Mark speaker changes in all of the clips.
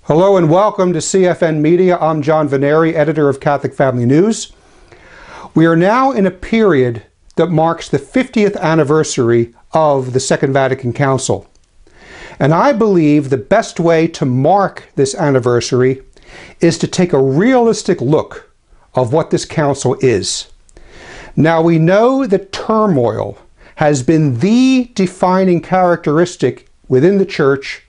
Speaker 1: Hello and welcome to CFN Media. I'm John Veneri, editor of Catholic Family News. We are now in a period that marks the 50th anniversary of the Second Vatican Council. And I believe the best way to mark this anniversary is to take a realistic look of what this council is. Now, we know that turmoil has been the defining characteristic within the Church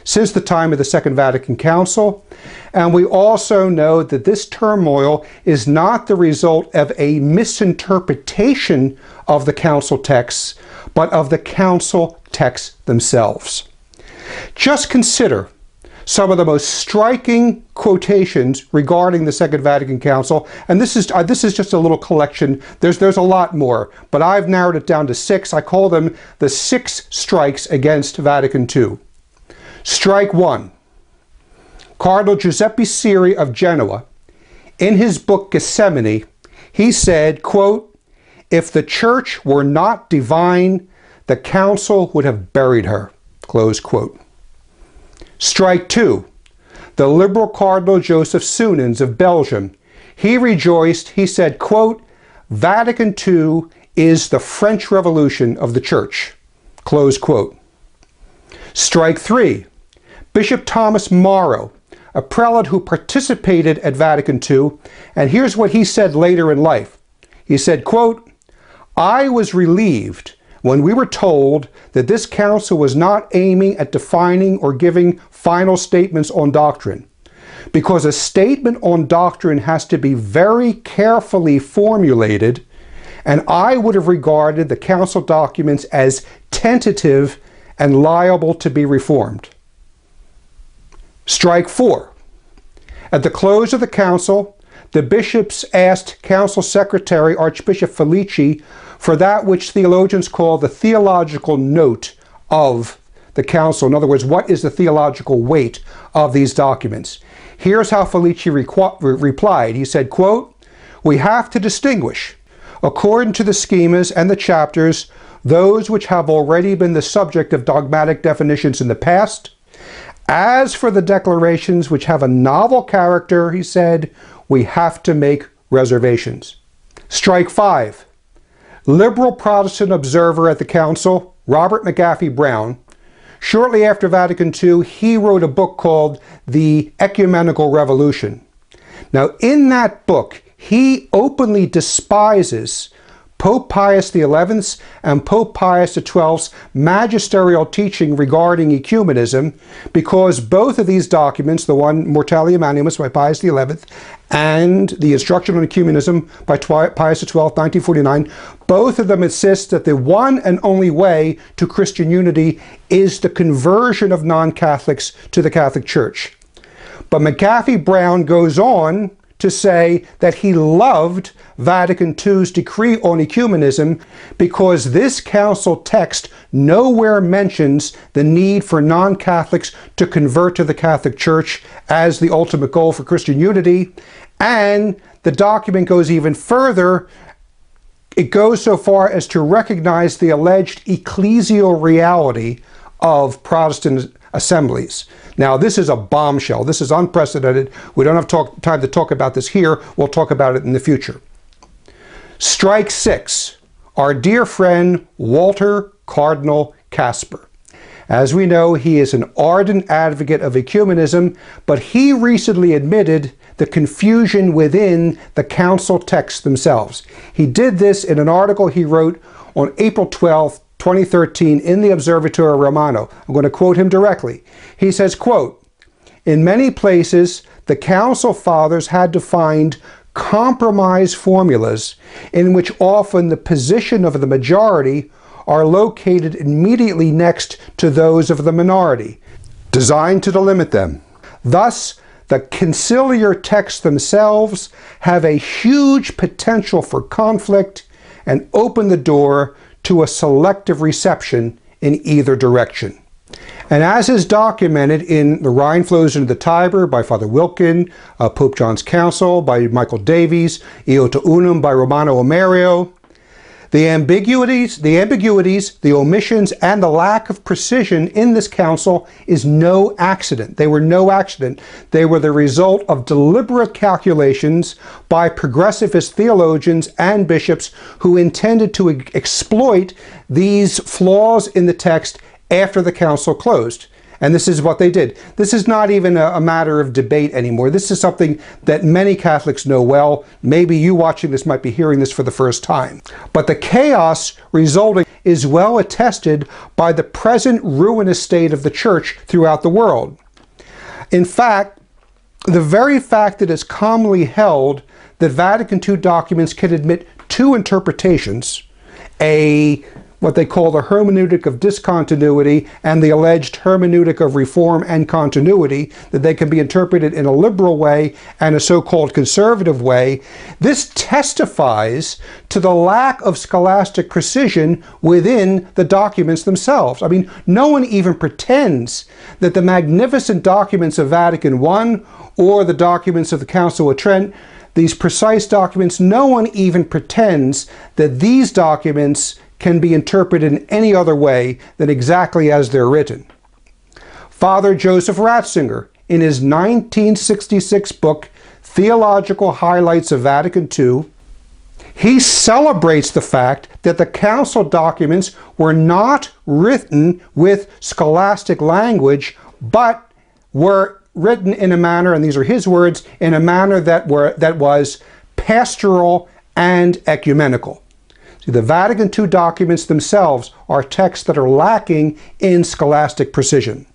Speaker 1: since the time of the Second Vatican Council, and we also know that this turmoil is not the result of a misinterpretation of the council texts, but of the council texts themselves. Just consider some of the most striking quotations regarding the Second Vatican Council, and this is just a little collection. There's a lot more, but I've narrowed it down to 6. I call them the 6 strikes against Vatican II. Strike 1. Cardinal Giuseppe Siri of Genoa, in his book Gethsemane, he said, quote, "If the Church were not divine, the Council would have buried her," close quote. Strike 2. The liberal Cardinal Joseph Soenens of Belgium, he rejoiced, he said, quote, "Vatican II is the French Revolution of the Church," close quote. Strike 3. Bishop Thomas Morrow, a prelate who participated at Vatican II, and here's what he said later in life. He said, quote, "I was relieved when we were told that this council was not aiming at defining or giving final statements on doctrine, because a statement on doctrine has to be very carefully formulated, and I would have regarded the council documents as tentative and liable to be reformed." Strike 4. At the close of the council, the bishops asked Council Secretary Archbishop Felici for that which theologians call the theological note of the council. In other words, what is the theological weight of these documents? Here's how Felici replied. He said, quote, "We have to distinguish, according to the schemas and the chapters, those which have already been the subject of dogmatic definitions in the past. As for the declarations which have a novel character," he said, "we have to make reservations." Strike 5. Liberal Protestant observer at the council, Robert McAfee Brown, shortly after Vatican II, he wrote a book called The Ecumenical Revolution. Now, in that book, he openly despises Pope Pius XI's and Pope Pius XII's magisterial teaching regarding ecumenism, because both of these documents, the one Mortalia Manumus by Pius XI and the Instruction on Ecumenism by Pius XII, 1949, both of them insist that the one and only way to Christian unity is the conversion of non-Catholics to the Catholic Church. But McAfee Brown goes on to say that he loved Vatican II's decree on ecumenism because this council text nowhere mentions the need for non-Catholics to convert to the Catholic Church as the ultimate goal for Christian unity. And the document goes even further. It goes so far as to recognize the alleged ecclesial reality of Protestant assemblies. Now, this is a bombshell. This is unprecedented. We don't have time to talk about this here. We'll talk about it in the future. Strike 6. Our dear friend Walter Cardinal Casper. As we know, he is an ardent advocate of ecumenism, but he recently admitted the confusion within the council texts themselves. He did this in an article he wrote on April 12th, 2013 in the Observatorio Romano. I'm going to quote him directly. He says, quote, "In many places, the council fathers had to find compromise formulas in which often the position of the majority are located immediately next to those of the minority, designed to delimit them. Thus, the conciliar texts themselves have a huge potential for conflict and open the door to a selective reception in either direction." And as is documented in The Rhine Flows into the Tiber by Father Wilkin, Pope John's Council by Michael Davies, Iota Unum by Romano Omerio, The ambiguities, the omissions, and the lack of precision in this council is no accident. They were no accident. They were the result of deliberate calculations by progressivist theologians and bishops who intended to exploit these flaws in the text after the council closed. And this is what they did. This is not even a matter of debate anymore. This is something that many Catholics know well. Maybe you watching this might be hearing this for the first time. But the chaos resulting is well attested by the present ruinous state of the Church throughout the world. In fact, the very fact that it's commonly held that Vatican II documents can admit two interpretations, what they call the hermeneutic of discontinuity and the alleged hermeneutic of reform and continuity, that they can be interpreted in a liberal way and a so-called conservative way. This testifies to the lack of scholastic precision within the documents themselves. I mean, no one even pretends that the magnificent documents of Vatican I or the documents of the Council of Trent, these precise documents, no one even pretends that these documents can be interpreted in any other way than exactly as they're written. Father Joseph Ratzinger, in his 1966 book, Theological Highlights of Vatican II, he celebrates the fact that the council documents were not written with scholastic language, but were written in a manner, and these are his words, in a manner that was pastoral and ecumenical. See, the Vatican II documents themselves are texts that are lacking in scholastic precision.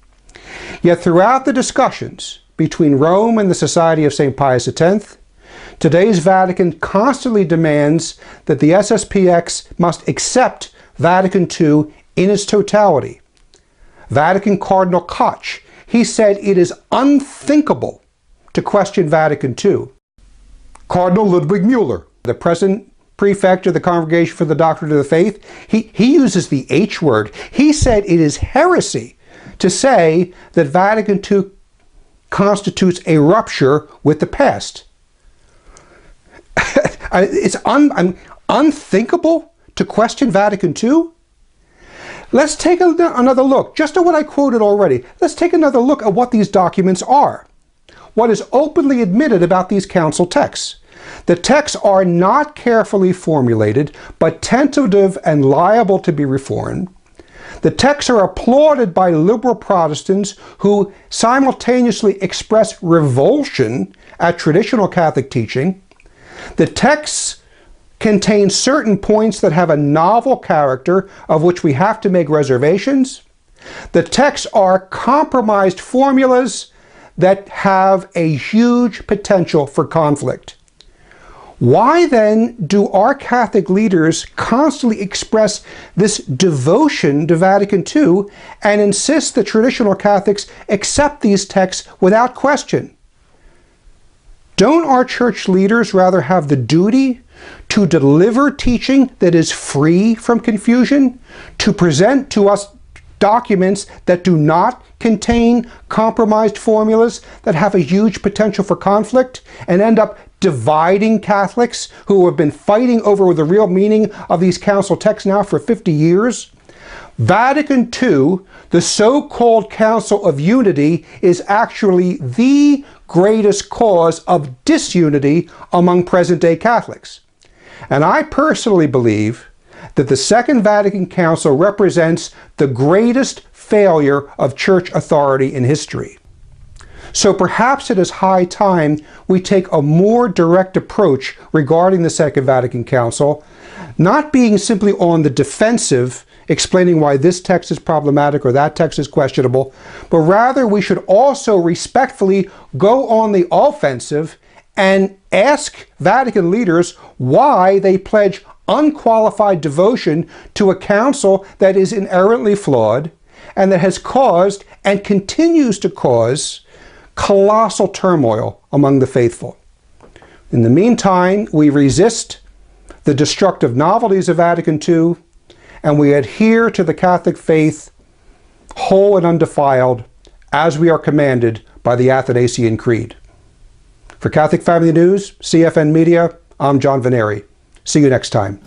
Speaker 1: Yet throughout the discussions between Rome and the Society of St. Pius X, today's Vatican constantly demands that the SSPX must accept Vatican II in its totality. Vatican Cardinal Koch, he said it is unthinkable to question Vatican II. Cardinal Ludwig Mueller, the present prefect of the Congregation for the Doctrine of the Faith, he uses the H word. He said it is heresy to say that Vatican II constitutes a rupture with the past. It's unthinkable to question Vatican II? Let's take another look, just at what I quoted already. Let's take another look at what these documents are. What is openly admitted about these council texts. The texts are not carefully formulated, but tentative and liable to be reformed. The texts are applauded by liberal Protestants who simultaneously express revulsion at traditional Catholic teaching. The texts contain certain points that have a novel character of which we have to make reservations. The texts are compromised formulas that have a huge potential for conflict. Why then do our Catholic leaders constantly express this devotion to Vatican II and insist that traditional Catholics accept these texts without question? Don't our church leaders rather have the duty to deliver teaching that is free from confusion, to present to us documents that do not contain compromised formulas that have a huge potential for conflict and end up dividing Catholics who have been fighting over the real meaning of these council texts now for 50 years? Vatican II, the so-called Council of Unity, is actually the greatest cause of disunity among present-day Catholics. And I personally believe that the Second Vatican Council represents the greatest failure of church authority in history. So perhaps it is high time we take a more direct approach regarding the Second Vatican Council, not being simply on the defensive, explaining why this text is problematic or that text is questionable, but rather we should also respectfully go on the offensive and ask Vatican leaders why they pledge unqualified devotion to a council that is inherently flawed and that has caused and continues to cause colossal turmoil among the faithful. In the meantime, we resist the destructive novelties of Vatican II, and we adhere to the Catholic faith whole and undefiled as we are commanded by the Athanasian Creed. For Catholic Family News, CFN Media, I'm John Veneri. See you next time.